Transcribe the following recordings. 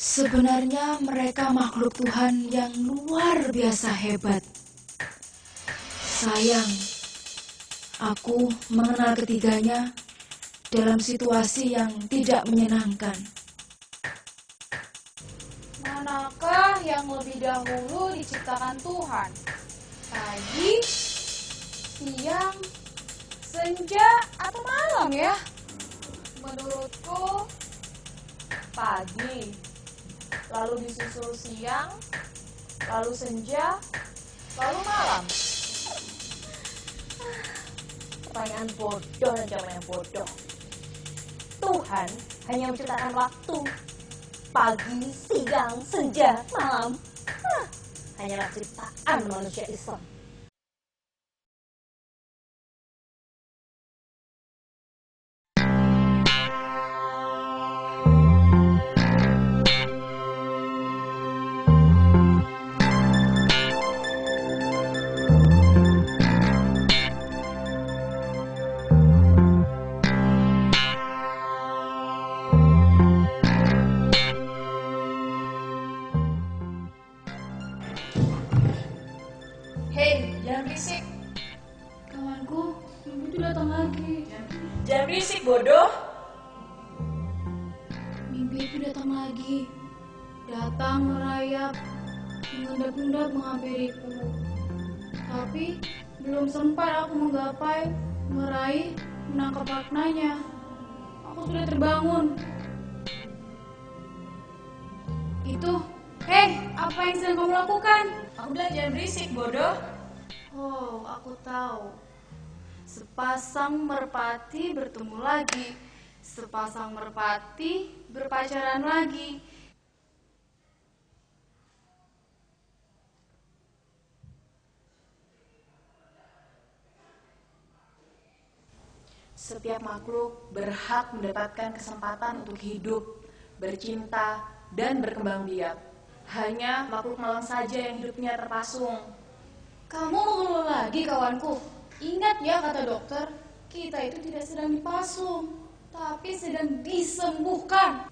Sebenarnya mereka makhluk Tuhan yang luar biasa hebat. Sayang, aku mengenal ketiganya dalam situasi yang tidak menyenangkan. Manakah yang lebih dahulu diciptakan Tuhan? Pagi, siang, senja, atau malam ya? Menurutku, pagi, lalu disusul siang, lalu senja, lalu malam. Pertanyaan bodoh dan jawaban yang bodoh. Tuhan hanya menciptakan waktu. Pagi, siang, senja, malam. Hanyalah ciptaan manusia Islam. Hei, jangan berisik. Kawanku, ibu itu datang lagi. Jangan berisik, bodoh. Mimpi itu datang lagi. Datang merayap, mengendap-endap menghampiriku. Tapi belum sempat aku menggapai, meraih, menangkap maknanya. Aku sudah terbangun. Apa yang sedang kamu lakukan? Aku bilang jangan berisik, bodoh. Oh, aku tahu. Sepasang merpati bertemu lagi. Sepasang merpati berpacaran lagi. Setiap makhluk berhak mendapatkan kesempatan untuk hidup, bercinta, dan berkembang biak. Hanya makhluk malang saja yang hidupnya terpasung. Kamu mengeluh lagi, kawanku. Ingat ya kata dokter, kita itu tidak sedang dipasung, tapi sedang disembuhkan.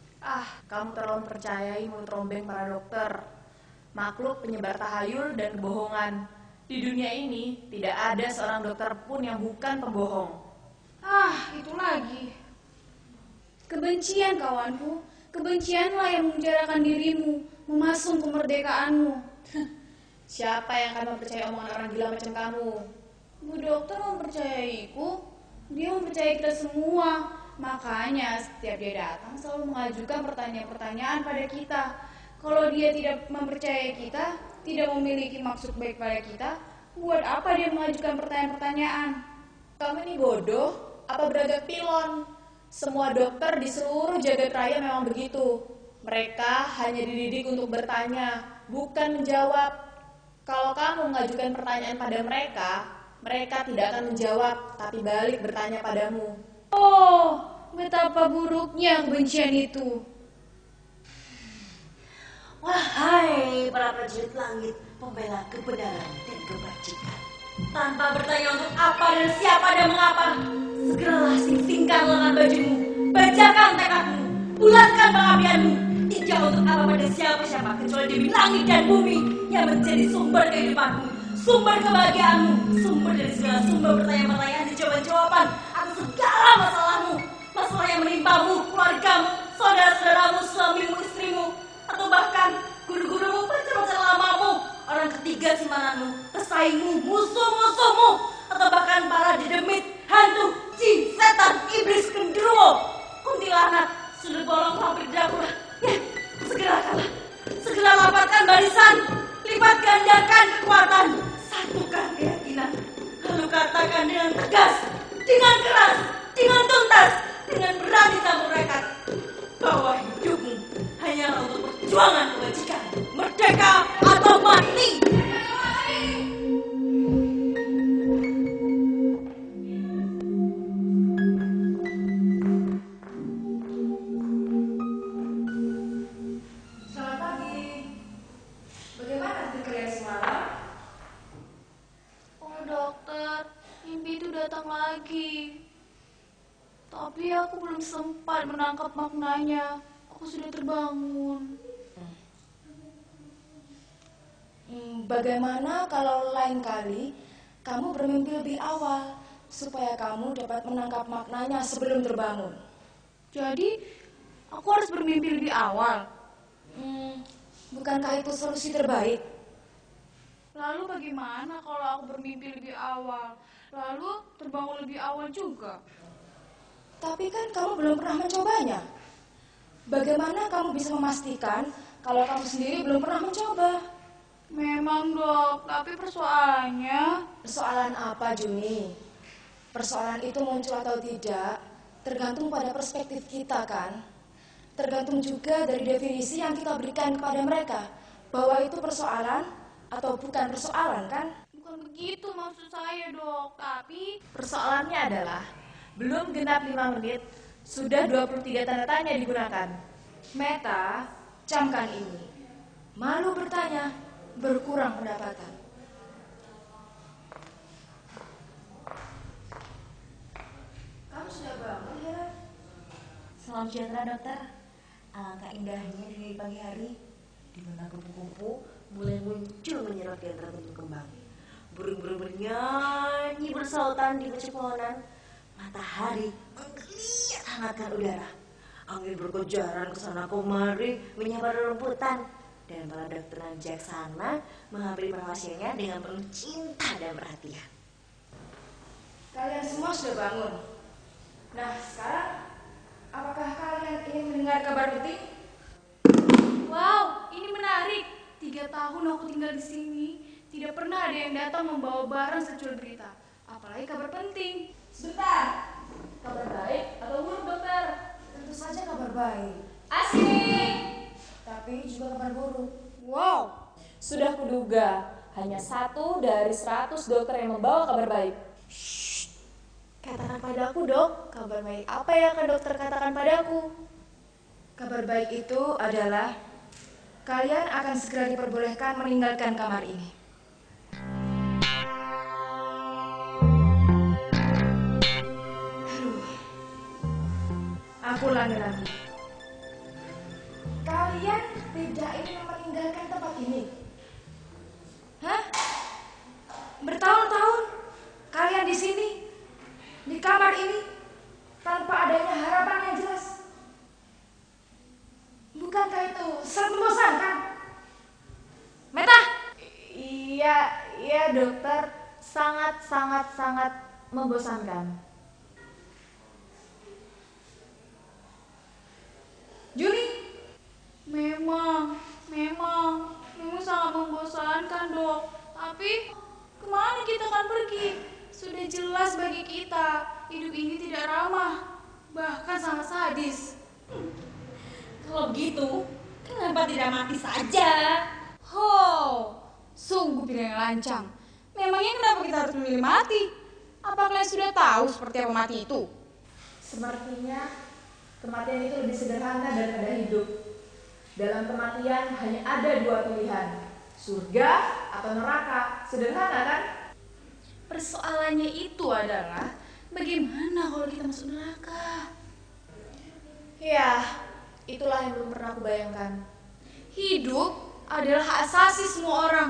Kamu terlalu mempercayai mulut rombeng para dokter. Makhluk penyebar tahayul dan kebohongan. Di dunia ini tidak ada seorang dokter pun yang bukan pembohong. Itu lagi. Kebencian, kawanku. Kebencianlah yang memenjarakan dirimu, memasung kemerdekaanmu. Siapa yang akan mempercayai omongan orang gila macam kamu? Bu dokter mempercayaiku. Dia mempercayai kita semua. Makanya setiap dia datang selalu mengajukan pertanyaan-pertanyaan pada kita. Kalau dia tidak mempercayai kita, tidak memiliki maksud baik pada kita, buat apa dia mengajukan pertanyaan-pertanyaan? Kamu ini bodoh apa beragak pilon? Semua dokter di seluruh jagat raya memang begitu. Mereka hanya dididik untuk bertanya, bukan menjawab. Kalau kamu mengajukan pertanyaan pada mereka, mereka tidak akan menjawab, tapi balik bertanya padamu. Oh, betapa buruknya kebencian itu. Wahai para prajurit langit, pembela kebenaran dan kebajikan. Tanpa bertanya untuk apa dan siapa dan mengapa, segeralah sing-singkan lengan bajumu, bajakan tekadmu, bulatkan pengabdianmu. Tidak untuk apa pada siapa-siapa kecuali Dewi langit dan bumi yang menjadi sumber kehidupanmu, sumber kebahagiaanmu, sumber dari segala sumber pertanyaan-pertanyaan dan jawaban-jawaban atas segala masalahmu, masalah yang menimpamu, keluargamu, saudara-saudaramu, suamimu, istrimu, atau bahkan guru-gurumu, pacar-pacar lamamu, orang ketiga simananmu, pesaingmu, musuh-musuhmu, atau bahkan para dedemit, hantu, jin, setan, iblis, genderuwo, kuntilanak, sudut bolong, vampir, Dracula. Ya, segera lapatkan barisan, lipat gandakan kekuatan, satukan keyakinan, lalu katakan dengan tegas, dengan keras, dengan tuntas, dengan berani tanpa mereka, bahwa hidupmu hanyalah untuk perjuangan kebajikan, merdeka atau mati. Selamat pagi. Bagaimana tidur kalian semalam? Oh dokter, mimpi itu datang lagi. Tapi aku belum sempat menangkap maknanya. Aku sudah terbangun. Bagaimana kalau lain kali kamu bermimpi lebih awal supaya kamu dapat menangkap maknanya sebelum terbangun? Jadi, aku harus bermimpi lebih awal. Bukankah itu solusi terbaik? Lalu bagaimana kalau aku bermimpi lebih awal, lalu terbangun lebih awal juga? Tapi kan kamu belum pernah mencobanya. Bagaimana kamu bisa memastikan kalau kamu sendiri belum pernah mencoba? Memang dok, tapi persoalannya... Persoalan apa, Juni? Persoalan itu muncul atau tidak tergantung pada perspektif kita, kan? Tergantung juga dari definisi yang kita berikan kepada mereka, bahwa itu persoalan atau bukan persoalan, kan? Bukan begitu maksud saya dok, tapi... Persoalannya adalah belum genap 5 menit, sudah 23 tanda tanya digunakan. Meta, camkan ini. Malu bertanya, berkurang pendapatan. Kamu sudah bangun, Hera? Salam sejahtera dokter. Alangkah indahnya dari pagi hari, di mana kupu-kupu mulai muncul menyerap di antara bentuk kembang. Burung-burung bernyanyi bersautan di pepohonan. Matahari menggeliat hangatkan udara. Angin berkejaran ke sana kemari menyapa rumputan. Dan para dokter yang bijaksana menghampiri para pasiennya dengan penuh cinta dan perhatian. Kalian semua sudah bangun. Nah, sekarang apakah kalian ingin mendengar kabar penting? Wow, ini menarik. 3 tahun aku tinggal di sini, tidak pernah ada yang datang membawa barang secuil berita. Apalagi kabar penting. Sebentar. Kabar baik atau buruk, dokter? Tentu saja kabar baik, Asik! tapi juga kabar buruk. Wow, sudah kuduga, hanya 1 dari 100 dokter yang membawa kabar baik. Katakan padaku dok, kabar baik apa yang akan dokter katakan padaku? Kabar baik itu adalah kalian akan segera diperbolehkan meninggalkan kamar ini. Aku ulangi lagi. Kalian tidak ingin meninggalkan tempat ini? Hah? Bertahun-tahun kalian di sini, di kamar ini, tanpa adanya harapan yang jelas. Bukankah itu sangat membosankan? Meta? Iya dokter, sangat membosankan. Juni? Memang sangat membosankan dok. Tapi kemana kita akan pergi? Sudah jelas bagi kita, hidup ini tidak ramah, bahkan sangat sadis. Kalau begitu, kenapa tidak mati saja? Sungguh pilihan yang lancang. Memangnya kenapa kita harus memilih mati? Apa kalian sudah tahu seperti apa mati itu? Sepertinya kematian itu lebih sederhana daripada hidup. Dalam kematian hanya ada 2 pilihan, surga atau neraka. Sederhana kan? Persoalannya itu adalah bagaimana kalau kita masuk neraka? Ya, itulah yang belum pernah aku bayangkan. Hidup adalah hak asasi semua orang.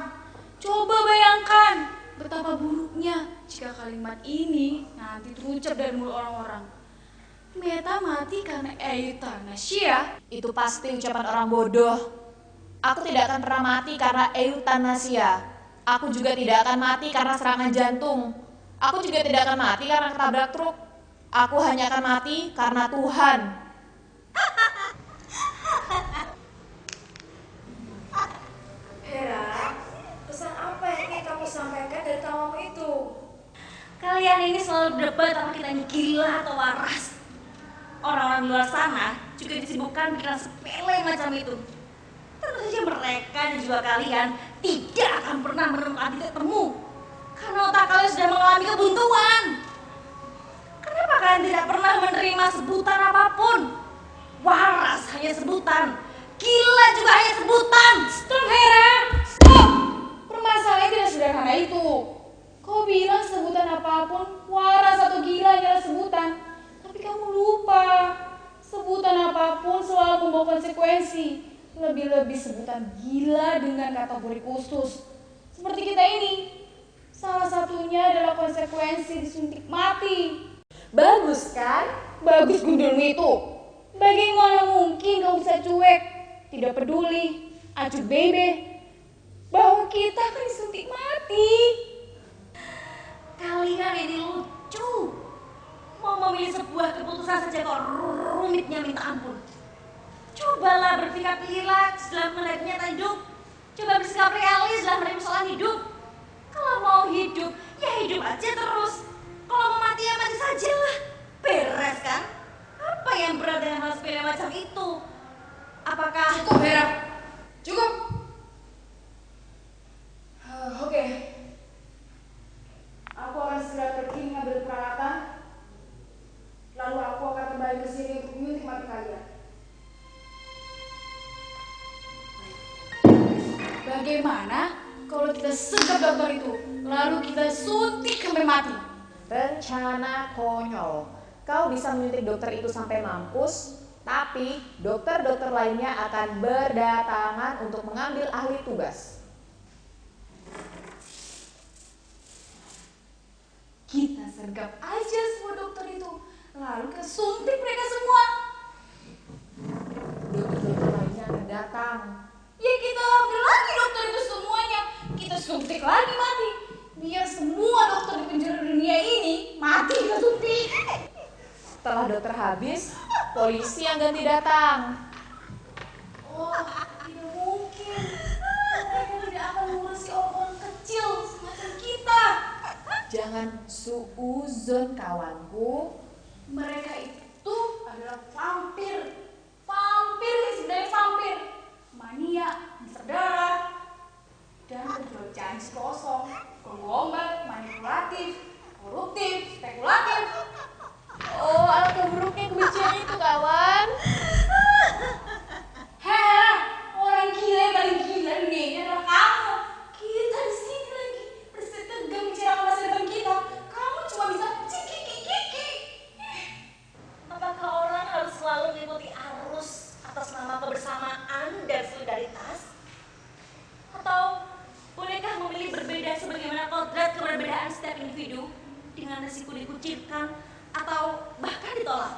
Coba bayangkan betapa buruknya jika kalimat ini nanti terucap dari mulut orang-orang. Meta mati karena euthanasia. Itu pasti ucapan orang bodoh. Aku tidak akan pernah mati karena euthanasia. Aku juga tidak akan mati karena serangan jantung. Aku juga tidak akan mati karena ketabrak truk. Aku hanya akan mati karena Tuhan. Hera, pesan apa yang ingin kamu sampaikan dari tawamu itu? Kalian ini selalu berdebat sama kita ini gila atau waras. Orang-orang di luar sana juga disibukkan pikiran sepele macam itu. Tentu saja mereka dan juga kalian tidak akan pernah menemukan titik temu. Karena otak kalian sudah mengalami kebuntuan. Kenapa kalian tidak pernah menerima sebutan apapun? Waras hanya sebutan. Gila juga hanya sebutan. Stop Hera, stop. Permasalahannya tidak sederhana itu. Kau bilang sebutan apapun, waras atau gila adalah sebutan. Tapi kamu lupa, sebutan apapun selalu membawa konsekuensi. Lebih-lebih sebutan gila dengan kategori khusus. seperti kita ini. Salah satunya adalah konsekuensi disuntik mati. Bagus kan? Bagus gundulmu itu. Bagaimana mungkin kau bisa cuek, tidak peduli, acuh bebe, bahwa kita akan disuntik mati. Kalian ini lucu. Mau memilih sebuah keputusan saja kok rumitnya minta ampun. Cobalah berpikir rileks dalam menghadapi kenyataan hidup. Coba bersikap realis dalam menghadapi persoalan hidup. Kalau mau hidup, ya hidup aja terus. Kalau mau mati, ya mati saja lah. Beres kan? Apa yang berat dengan hal sepele macam itu? Apakah... Cukup, Hera. Cukup. Oke. Aku akan segera pergi mengambil peralatan. Lalu aku akan kembali ke sini untuk menyuntik mati kalian. Bagaimana kalau kita sekap dokter itu, lalu kita suntik sampai mati? Rencana konyol. Kau bisa menyuntik dokter itu sampai mampus, tapi dokter-dokter lainnya akan berdatangan untuk mengambil ahli tugas. Kita sergap aja semua dokter itu, lalu kita suntik mereka semua. Dokter-dokter lainnya akan datang. Ya kita ambil lagi dokter itu semuanya, kita suntik lagi mati. Biar semua dokter di penjuru dunia ini mati kita suntik. Setelah dokter habis, polisi yang ganti datang. Oh, tidak mungkin. Mereka tidak akan mengurusi orang kecil semacam kita. Jangan suuzon kawanku. Mereka itu adalah vampir. Vampir yang sebenarnya vampir. Mania, berdarah, dan penjual janji kosong, penggombal, manipulatif, koruptif, spekulatif. Oh, alangkah buruknya kebencian itu, kawan. Heh, orang gila yang paling gila dunia ini adalah kamu. Kita di sini lagi bersetegang bicarakan masa depan kita. Kamu cuma bisa ciki-kiki. Apakah orang harus selalu mengikuti arus atas nama kebersamaan dan solidaritas? Atau bolehkah memilih berbeda sebagaimana kodrat keberbedaan setiap individu dengan resiko dikucilkan atau bahkan ditolak?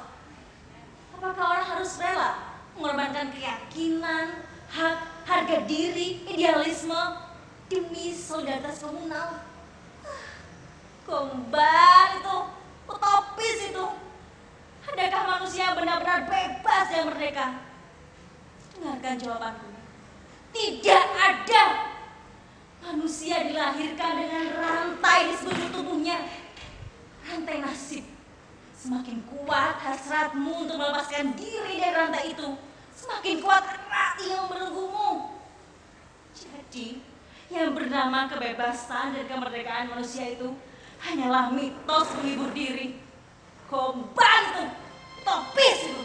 Apakah orang harus rela mengorbankan keyakinan, hak, harga diri, idealisme demi solidaritas komunal? Gombal itu, utopis itu. Adakah manusia benar-benar bebas dan merdeka? Dengarkan jawabanku. Tidak ada. Manusia dilahirkan dengan rantai di sekujur tubuhnya. Rantai nasib. Semakin kuat hasratmu untuk melepaskan diri dari rantai itu, semakin kuat hati yang membelenggumu. Jadi, yang bernama kebebasan dan kemerdekaan manusia itu hanyalah mitos menghibur diri. Gombal itu, utopis itu.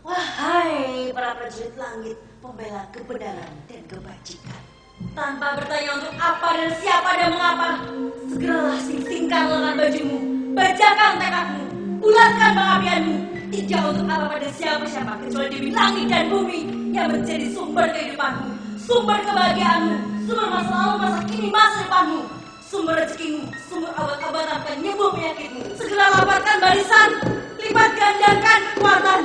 Wahai para prajurit langit, pembela kebenaran dan kebajikan. Tanpa bertanya untuk apa dan siapa dan mengapa, segeralah sing-singkan lengan bajumu, bajakan tekadmu, bulatkan pengabdianmu. Tidak untuk apa pada siapa-siapa kecuali Dewi langit dan bumi yang menjadi sumber kehidupanmu, sumber kebahagiaanmu, sumber masa lalu, masa kini, masa depanmu, sumber rezekimu, sumber obat-obatan penyembuh penyakitmu. Segera lapatkan barisan, lipat gandakan kekuatan,